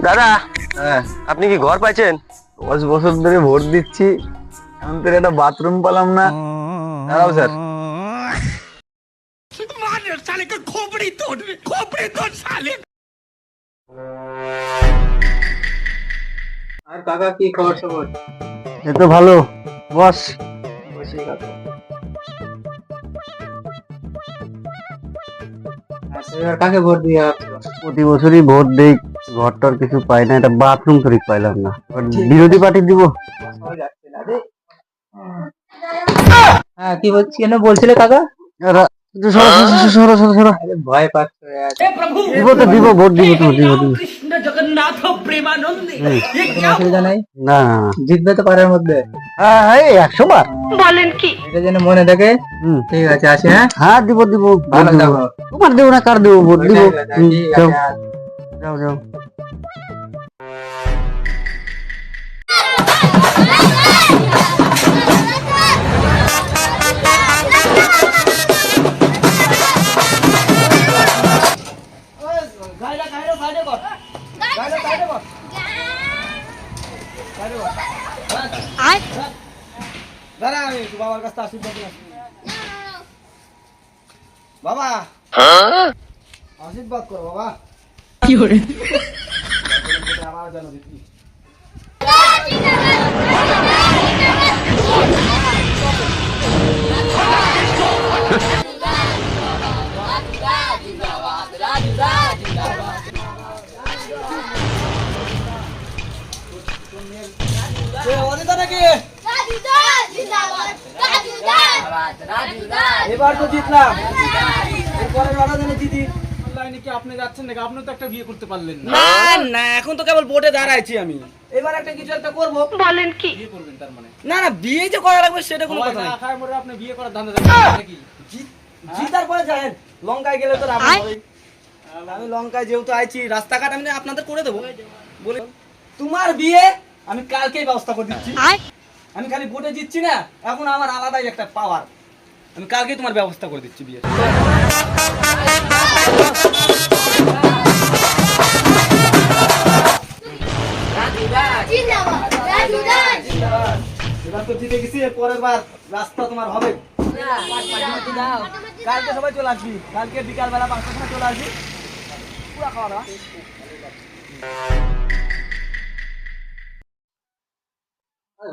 দাদা, হ্যাঁ, আপনি কি ঘর পাইছেন? 10 বছর ধরে ভোট দিচ্ছি, এখন তো একটা বাথরুম পেলাম না। দাঁড়াও স্যার। আর কাকা কি খবর সবর? এই তো ভালো বস। বসে কাকা। আচ্ছা, এবার কাকে ভোট দিয়ে আসছো? প্রতি বছরই ভোট দেই, ঘরটার কিছু পাই না, একটা বাথরুম তৈরি পাইলাম না। এবার বিরোধী পার্টি দিব। সবাই যাচ্ছে না রে। হ্যাঁ, কি বলছি কেন বলছিলে কাকা? একটু সরো সরো সরো সরো সরো। আরে ভয় পাচ্ছ দিব তো দিব, ভোট দিব তো দিব দিব। কৃষ্ণ জগন্নাথ প্রেমানন্দে কোনো অসুবিধা নাই, না না না, জিতবে তো পাড়ার মধ্যে। হ্যাঁ হ্যাঁ 100 বার। বলেন কি? এটা যেন মনে থাকে। হুম, ঠিক আছে, আসি। হ্যাঁ, হ্যাঁ দিব দিব, ভোট ভালো দিব। থাকো। তোমার দেবো না, কার দেবো ভোট দিব। ঠিক যাও আছে, যাও যাও। দাঁড়া, আমি একটু বাবার কাছে আশীর্বাদ নিয়ে আসি। বাবা, আশীর্বাদ করো বাবা। কি করে? আমার যেন জিতি। অনিতা নাকি? এবার তো জিতলাম, এরপরে বাবা যেন জিতি। অনলাইনে কি আপনি যাচ্ছেন নাকি? আপনি তো একটা বিয়ে করতে পারলেন না। না, এখন তো কেবল ভোটে দাঁড়াইছি আমি। এবার একটা কিছু একটা করবো। বলেন কি? বিয়ে করবেন তার মানে? না না, বিয়ে যে করা লাগবে সেটা কোনো কথা না। খায় মরে আপনি বিয়ে করার ধান্দা যাবেন নাকি? জিতার পরে যাবেন। লঙ্কায় গেলে তো আমি লঙ্কায় যেহেতু আইছি, রাস্তাঘাট আমি আপনাদের করে দেবো। বলে তোমার বিয়ে আমি কালকেই ব্যবস্থা করে দিচ্ছি। আমি খালি ভোটে জিতছি না, এখন আমার আলাদাই একটা পাওয়ার। আমি কালকেই তোমার ব্যবস্থা করে দিচ্ছি বিয়ে। এবার তো জিতে গেছি, পরের বার রাস্তা তোমার হবে। কালকে সবাই চলে আসবি, কালকে বিকাল বেলা 5টার সময় চলে আসবি। পুরা খাওয়া দাওয়া।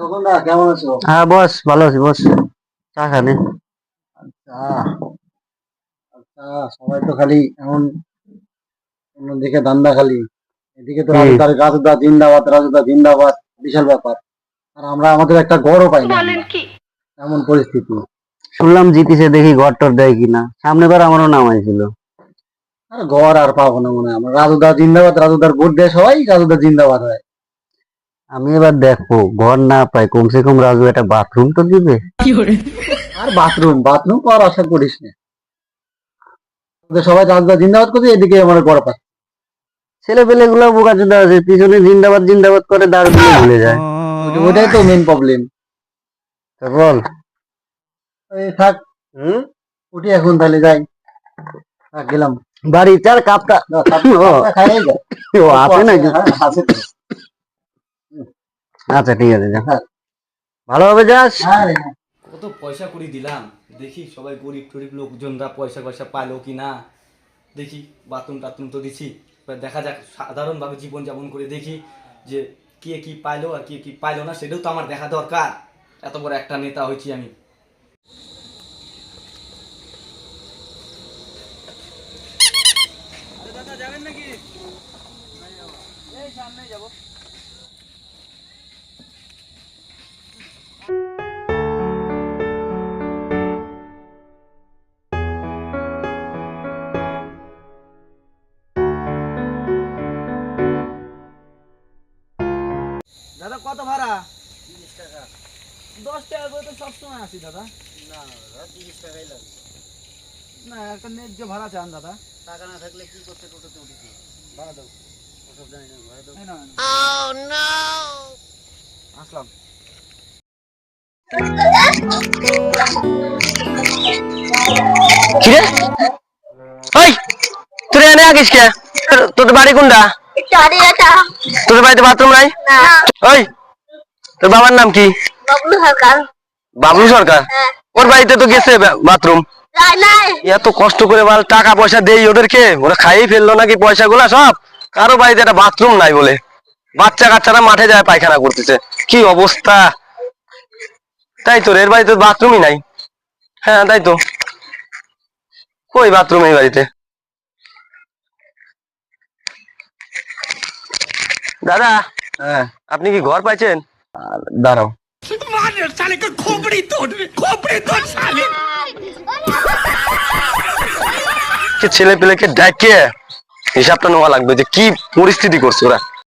খোকনদা, কেমন আছো? হ্যাঁ বস, ভালো আছি বস। চা খানে। আচ্ছা আচ্ছা, সবাই তো খালি এখন অন্যদিকে দান্দা খালি, এদিকে তো রাজুদা জিন্দাবাদ, রাজুদা জিন্দাবাদ, বিশাল ব্যাপার। আর আমরা আমাদের একটা গড়ও পাই না, বলেন কি? এমন পরিস্থিতি। শুনলাম জিতিছে, দেখি ঘর টর দেয় কিনা। সামনে বার আমারও নাম আইছিল। আর গড় আর পাবো না মনে হয়। আমরা রাজুদা জিন্দাবাদ, রাজুদার ভোট দেয় সবাই, রাজুদা জিন্দাবাদ হয়। আমি এবার দেখবো, ঘর না পাই, কমসে কম রাজু একটা বাথরুম তো দিবে। কি করে? আর বাথরুম বাথরুম পাওয়ার আশা করিস না। ওদের সবাই রাজুদা জিন্দাবাদ করছে, এদিকে আমার গড় পায়। ছেলে পেলে গুলো বোকা চোদা আছে, পিছনে জিন্দাবাদ জিন্দাবাদ করে দাঁড় দিয়ে ভুলে যায়। ওটাই তো মেন প্রবলেম। তা বল। এই থাক, উঠি এখন, তাহলে যাই। থাক, গেলাম। বাড়ি চার কাপটা খাই যা। ও আছে নাকি? হ্যাঁ, আছে তো। আচ্ছা ঠিক আছে, যা ভালোভাবে যাস। হ্যাঁ রে, হ্যাঁ। কত পয়সা করে দিলাম, দেখি সবাই গরিব টরিব লোকজনরা পয়সা পয়সা পাইলো কি না। দেখি বাথরুম টাথরুম তো দিছি, এবার দেখা যাক সাধারণভাবে জীবন যাপন করে দেখি যে কে কি পাইলো আর কে কি পাইলো না, সেটাও তো আমার দেখা দরকার। এত বড় একটা নেতা হয়েছি আমি। দাদা যাবেন নাকি? এই সামনে যাবো। দাদা কত ভাড়া? 30 টাকা। 10 টাকা করে তো সবসময় আসি দাদা। না দাদা, 30 টাকাই লাগে। না, একটা ন্যায্য ভাড়া চান দাদা। টাকা না থাকলে কি করতে টোটোতে উঠেছি? ভাড়া দাও। ওসব জানি না, ভাড়া দাও। Oh no! আসলাম। কিরে ওই, তুই এনে আছিস কে? তোর বাড়ি কোনটা? একটু হারিয়ে গেছে। তোর বাড়িতে বাথরুম নাই? না, ওই তোর বাবার নাম কি? বাবলু সরকার। বাবলু সরকার? হ্যাঁ। ওর বাড়িতে তো গেছে বাথরুম। নাই নাই, এত কষ্ট করে মাল টাকা পয়সা দেই ওদেরকে, ওরা খাইয়ে ফেললো নাকি পয়সা গুলা সব? কারো বাড়িতে একটা বাথরুম নাই বলে বাচ্চা কাচ্চারা মাঠে যায় পায়খানা করতেছে, কি অবস্থা! তাই তো, এর বাড়িতে বাথরুমই নাই। হ্যাঁ তাই তো, কই বাথরুম এই বাড়িতে? দাদা, হ্যাঁ, আপনি কি ঘর পাইছেন? দাঁড়াও। ছেলে পেলেকে ডাকে হিসাবটা নেওয়া লাগবে যে কি পরিস্থিতি করছে ওরা।